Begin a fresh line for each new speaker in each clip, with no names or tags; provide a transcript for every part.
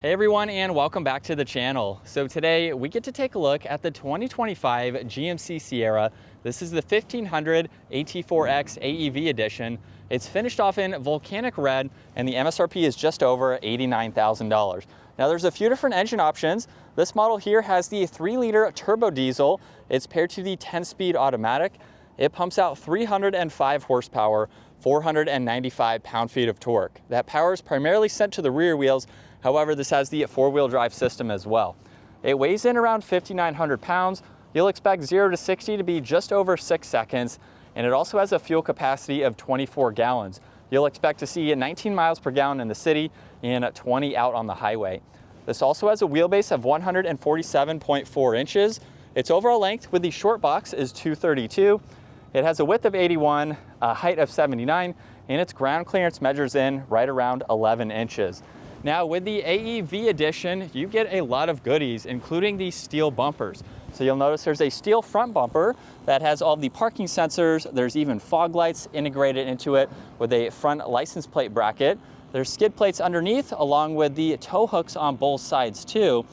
Hey everyone, and welcome back to the channel. So today we get to take a look at the 2025 GMC Sierra. This is the 1500 AT4X AEV Edition. It's finished off in Volcanic Red and the MSRP is just over $89,000. Now there's a few different engine options. This model here has the 3-liter turbo diesel. It's paired to the 10-speed automatic. It pumps out 305 horsepower, 495 pound-feet of torque. That power is primarily sent to the rear wheels. However, this has the 4-wheel drive system as well. It weighs in around 5,900 pounds. You'll expect 0 to 60 to be just over 6 seconds. And it also has a fuel capacity of 24 gallons. You'll expect to see 19 miles per gallon in the city and 20 out on the highway. This also has a wheelbase of 147.4 inches. Its overall length with the short box is 232. It has a width of 81, a height of 79, and its ground clearance measures in right around 11 inches. Now with the AEV Edition, you get a lot of goodies, including these steel bumpers. So you'll notice there's a steel front bumper that has all the parking sensors. There's even fog lights integrated into it with a front license plate bracket. There's skid plates underneath, along with the tow hooks on both sides too.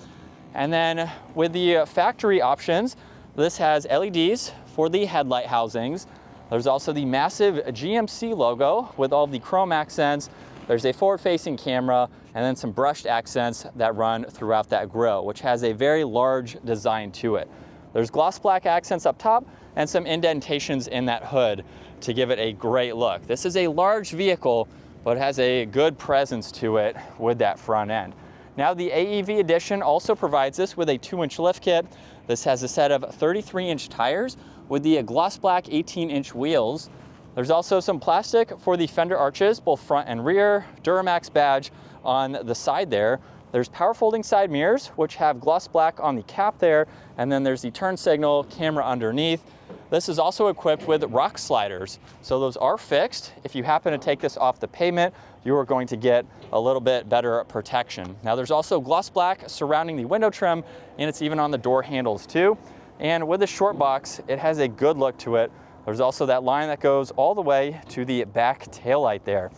And then with the factory options, this has LEDs for the headlight housings. There's also the massive GMC logo with all the chrome accents. There's a forward-facing camera and then some brushed accents that run throughout that grille, which has a very large design to it. There's gloss black accents up top and some indentations in that hood to give it a great look. This is a large vehicle, but it has a good presence to it with that front end. Now the AEV Edition also provides us with a 2-inch lift kit. This has a set of 33-inch tires with the gloss black 18-inch wheels. There's also some plastic for the fender arches, both front and rear, Duramax badge on the side there. There's power folding side mirrors, which have gloss black on the cap there, and then there's the turn signal camera underneath. This is also equipped with rock sliders, so those are fixed. If you happen to take this off the pavement, you are going to get a little bit better protection. Now there's also gloss black surrounding the window trim, and it's even on the door handles too. And with the short box, it has a good look to it. There's also that line that goes all the way to the back taillight there.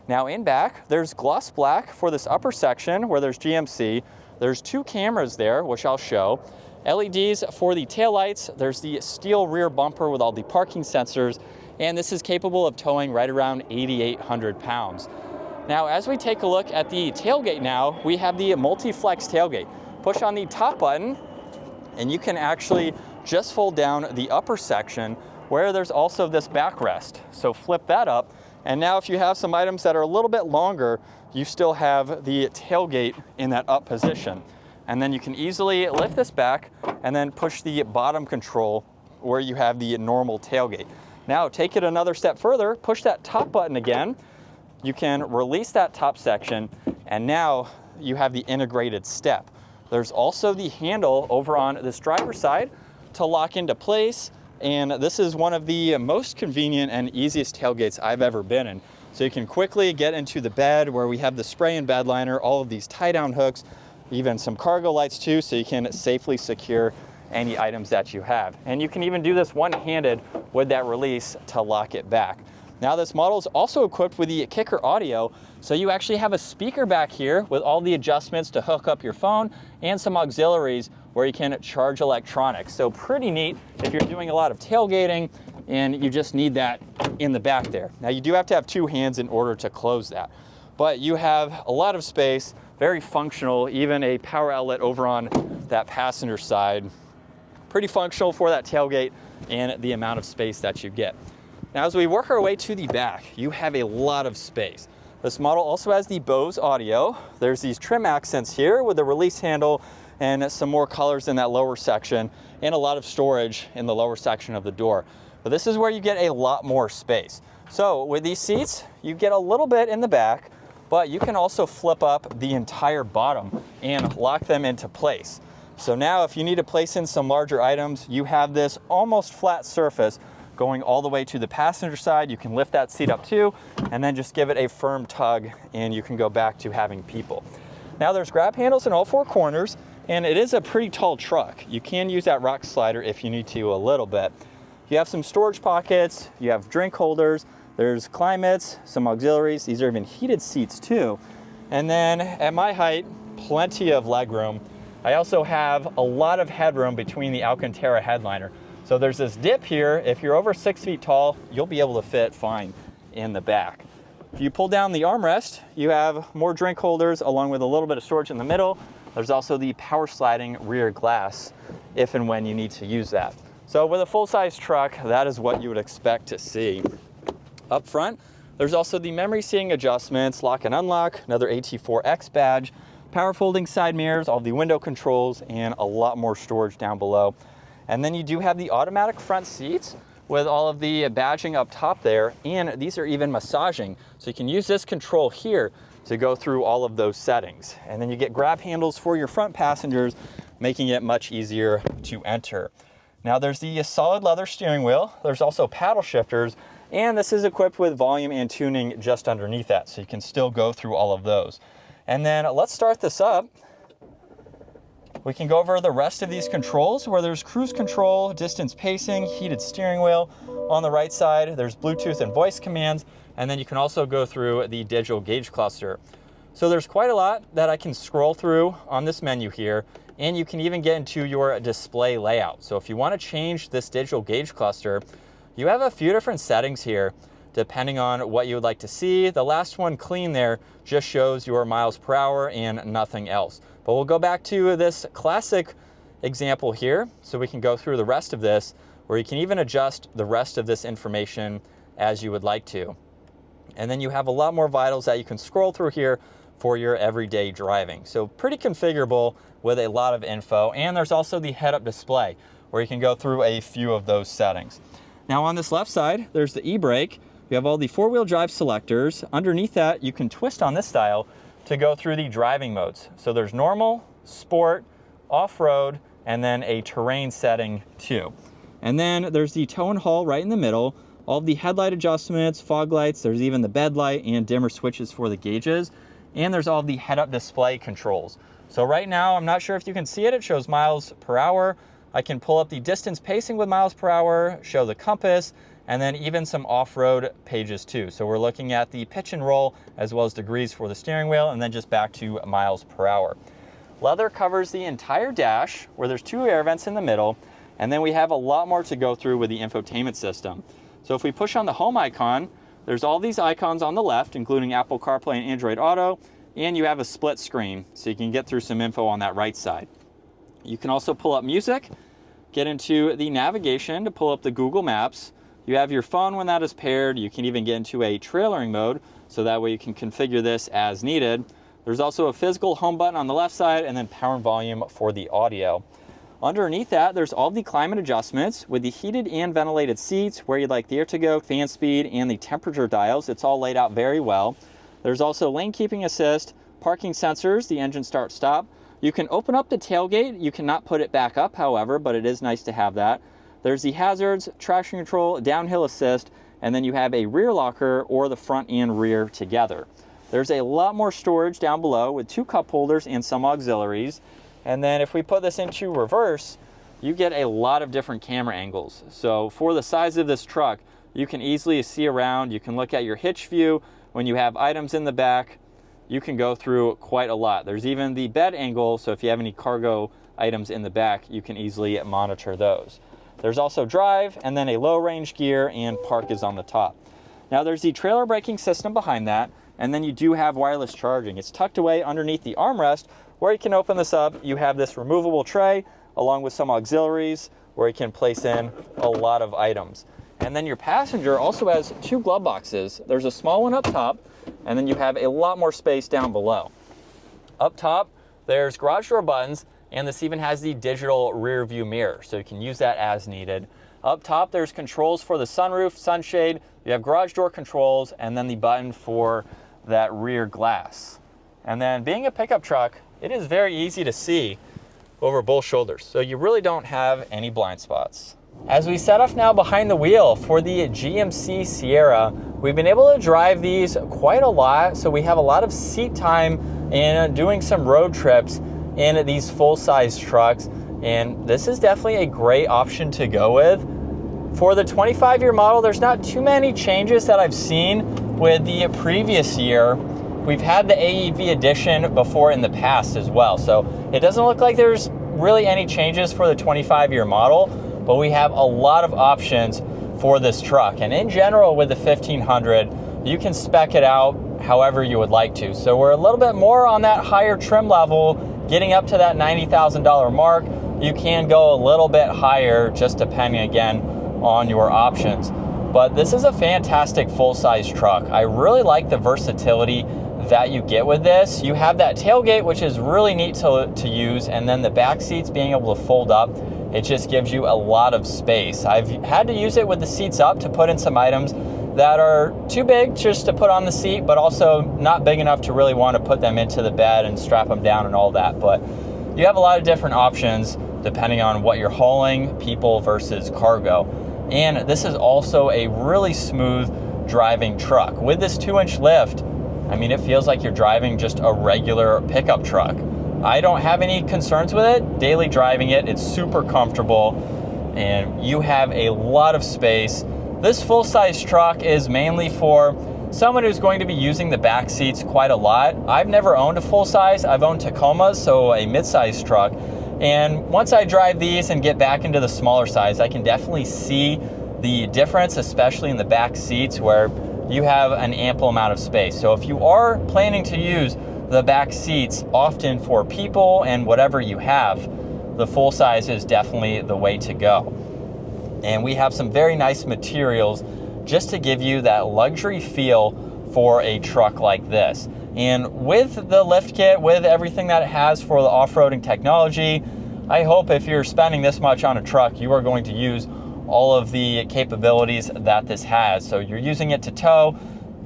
Now in back, there's gloss black for this upper section where there's GMC. There's 2 cameras there, which I'll show. LEDs for the taillights. There's the steel rear bumper with all the parking sensors, and this is capable of towing right around 8,800 pounds. Now, as we take a look at the tailgate now, we have the multi-flex tailgate. Push on the top button, and you can actually just fold down the upper section where there's also this backrest. So flip that up, and now if you have some items that are a little bit longer, you still have the tailgate in that up position. And then you can easily lift this back and then push the bottom control where you have the normal tailgate. Now take it another step further, push that top button again. You can release that top section, and now you have the integrated step. There's also the handle over on this driver's side to lock into place. And this is one of the most convenient and easiest tailgates I've ever been in. So you can quickly get into the bed where we have the spray and bed liner, all of these tie-down hooks, even some cargo lights too, so you can safely secure any items that you have. And you can even do this one-handed with that release to lock it back. Now this model is also equipped with the kicker audio, so you actually have a speaker back here with all the adjustments to hook up your phone and some auxiliaries where you can charge electronics. So pretty neat if you're doing a lot of tailgating and you just need that in the back there. Now you do have to have 2 hands in order to close that, but you have a lot of space, very functional, even a power outlet over on that passenger side. Pretty functional for that tailgate and the amount of space that you get. Now as we work our way to the back, you have a lot of space. This model also has the Bose audio. There's these trim accents here with the release handle and some more colors in that lower section, and a lot of storage in the lower section of the door. But this is where you get a lot more space. So with these seats, you get a little bit in the back, but you can also flip up the entire bottom and lock them into place. So now if you need to place in some larger items, you have this almost flat surface going all the way to the passenger side. You can lift that seat up too, and then just give it a firm tug, and you can go back to having people. Now there's grab handles in all 4 corners, and it is a pretty tall truck. You can use that rock slider if you need to a little bit. You have some storage pockets, you have drink holders, there's climates, some auxiliaries. These are even heated seats too. And then at my height, plenty of legroom. I also have a lot of headroom between the Alcantara headliner. So there's this dip here. If you're over 6 feet tall, you'll be able to fit fine in the back. If you pull down the armrest, you have more drink holders along with a little bit of storage in the middle. There's also the power sliding rear glass if and when you need to use that. So with a full-size truck, that is what you would expect to see. Up front, there's also the memory seating adjustments, lock and unlock, another AT4X badge, power folding side mirrors, all the window controls, and a lot more storage down below. And then you do have the automatic front seats with all of the badging up top there, and these are even massaging. So you can use this control here to go through all of those settings. And then you get grab handles for your front passengers, making it much easier to enter. Now there's the solid leather steering wheel. There's also paddle shifters, and this is equipped with volume and tuning just underneath that, so you can still go through all of those. And then let's start this up. We can go over the rest of these controls where there's cruise control, distance pacing, heated steering wheel. On the right side, there's Bluetooth and voice commands, and then you can also go through the digital gauge cluster. So there's quite a lot that I can scroll through on this menu here, and you can even get into your display layout. So if you want to change this digital gauge cluster, you have a few different settings here depending on what you would like to see. The last one, clean, there just shows your miles per hour and nothing else. But we'll go back to this classic example here so we can go through the rest of this, where you can even adjust the rest of this information as you would like to. And then you have a lot more vitals that you can scroll through here for your everyday driving. So pretty configurable with a lot of info. And there's also the head-up display where you can go through a few of those settings. Now on this left side, there's the e-brake. You have all the four-wheel drive selectors. Underneath that, you can twist on this dial to go through the driving modes. So there's normal, sport, off-road, and then a terrain setting too. And then there's the tow and haul right in the middle. All of the headlight adjustments, fog lights, there's even the bed light and dimmer switches for the gauges. And there's all the head-up display controls. So right now, I'm not sure if you can see it, it shows miles per hour. I can pull up the distance pacing with miles per hour, show the compass, and then even some off-road pages too. So we're looking at the pitch and roll as well as degrees for the steering wheel, and then just back to miles per hour. Leather covers the entire dash where there's 2 air vents in the middle, and then we have a lot more to go through with the infotainment system. So if we push on the home icon, there's all these icons on the left, including Apple CarPlay and Android Auto, and you have a split screen, so you can get through some info on that right side. You can also pull up music, get into the navigation to pull up the Google Maps. You have your phone when that is paired. You can even get into a trailering mode, so that way you can configure this as needed. There's also a physical home button on the left side, and then power and volume for the audio. Underneath that, there's all the climate adjustments with the heated and ventilated seats, where you'd like the air to go, fan speed, and the temperature dials. It's all laid out very well. There's also lane keeping assist, parking sensors, the engine start stop. You can open up the tailgate. You cannot put it back up, however, but it is nice to have that. There's the hazards, traction control, downhill assist, and then you have a rear locker or the front and rear together. There's a lot more storage down below with 2 cup holders and some auxiliaries. And then if we put this into reverse, you get a lot of different camera angles. So for the size of this truck, you can easily see around. You can look at your hitch view. When you have items in the back, you can go through quite a lot. There's even the bed angle, so if you have any cargo items in the back, you can easily monitor those. There's also drive, and then a low range gear, and park is on the top. Now there's the trailer braking system behind that, and then you do have wireless charging. It's tucked away underneath the armrest, where you can open this up. You have this removable tray, along with some auxiliaries, where you can place in a lot of items. And then your passenger also has 2 glove boxes. There's a small one up top, and then you have a lot more space down below. Up top, there's garage door buttons, and this even has the digital rear view mirror, so you can use that as needed. Up top, there's controls for the sunroof, sunshade, you have garage door controls, and then the button for that rear glass. And then being a pickup truck, it is very easy to see over both shoulders, so you really don't have any blind spots. As we set off now behind the wheel for the GMC Sierra, we've been able to drive these quite a lot, so we have a lot of seat time in doing some road trips in these full-size trucks, and this is definitely a great option to go with. For the 25-year model, there's not too many changes that I've seen with the previous year. We've had the AEV Edition before in the past as well, so it doesn't look like there's really any changes for the 25-year model, but we have a lot of options for this truck. And in general, with the 1500, you can spec it out however you would like to. So we're a little bit more on that higher trim level, getting up to that $90,000 mark. You can go a little bit higher, just depending again on your options. But this is a fantastic full-size truck. I really like the versatility that you get with this. You have that tailgate, which is really neat to use, and then the back seats being able to fold up. It just gives you a lot of space. I've had to use it with the seats up to put in some items that are too big just to put on the seat, but also not big enough to really want to put them into the bed and strap them down and all that. But you have a lot of different options depending on what you're hauling, people versus cargo. And this is also a really smooth driving truck. With this 2-inch lift, I mean, it feels like you're driving just a regular pickup truck. I don't have any concerns with it. Daily driving it, it's super comfortable, and you have a lot of space. This full-size truck is mainly for someone who's going to be using the back seats quite a lot. I've never owned a full-size. I've owned Tacomas, so a mid-size truck. And once I drive these and get back into the smaller size, I can definitely see the difference, especially in the back seats where you have an ample amount of space. So if you are planning to use the back seats often for people and whatever you have, the full size is definitely the way to go. And we have some very nice materials just to give you that luxury feel for a truck like this. And with the lift kit, with everything that it has for the off-roading technology, I hope if you're spending this much on a truck, you are going to use all of the capabilities that this has. So you're using it to tow,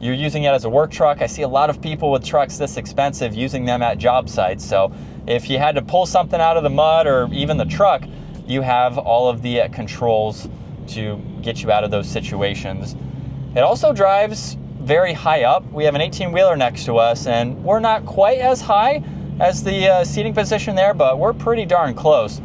you're using it as a work truck. I see a lot of people with trucks this expensive using them at job sites. So if you had to pull something out of the mud or even the truck, you have all of the controls to get you out of those situations. It also drives very high up. We have an 18-wheeler next to us, and we're not quite as high as the seating position there, but we're pretty darn close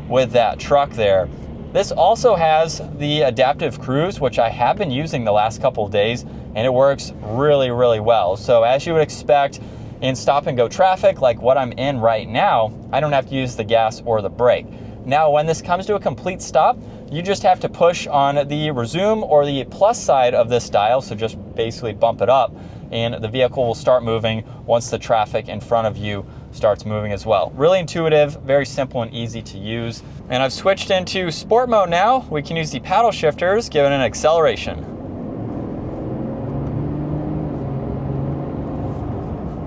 with that truck there. This also has the adaptive cruise, which I have been using the last couple of days, and it works really, really well. So as you would expect in stop-and-go traffic, like what I'm in right now, I don't have to use the gas or the brake. Now, when this comes to a complete stop, you just have to push on the resume or the plus side of this dial, so just basically bump it up, and the vehicle will start moving once the traffic in front of you starts moving as well. Really intuitive, very simple and easy to use. And I've switched into sport mode now. We can use the paddle shifters, give it an acceleration.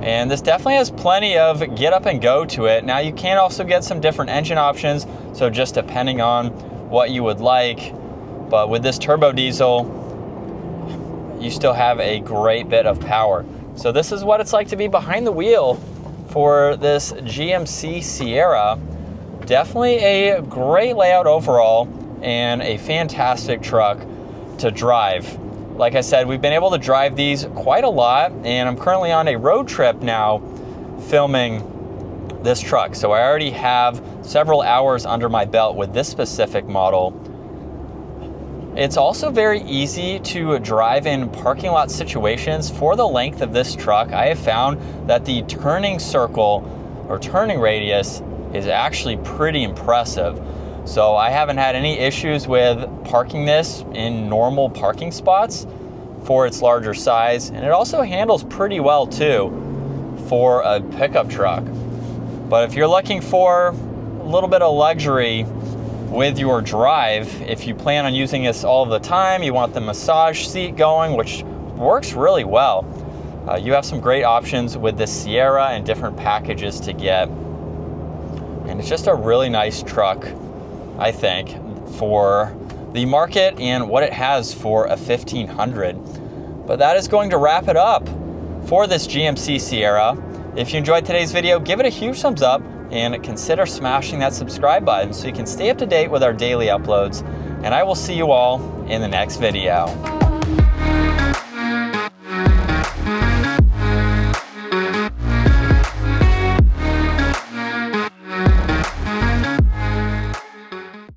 And this definitely has plenty of get up and go to it. Now you can also get some different engine options, so just depending on what you would like. But with this turbo diesel, you still have a great bit of power. So this is what it's like to be behind the wheel for this GMC Sierra. Definitely a great layout overall and a fantastic truck to drive. Like I said, we've been able to drive these quite a lot, and I'm currently on a road trip now filming this truck. So I already have several hours under my belt with this specific model. It's also very easy to drive in parking lot situations. For the length of this truck, I have found that the turning circle or turning radius is actually pretty impressive. So I haven't had any issues with parking this in normal parking spots for its larger size. And it also handles pretty well too for a pickup truck. But if you're looking for a little bit of luxury with your drive, if you plan on using this all the time, you want the massage seat going, which works really well. You have some great options with this Sierra and different packages to get. And it's just a really nice truck, I think, for the market and what it has for a 1500. But that is going to wrap it up for this GMC Sierra. If you enjoyed today's video, give it a huge thumbs up and consider smashing that subscribe button so you can stay up to date with our daily uploads. And I will see you all in the next video.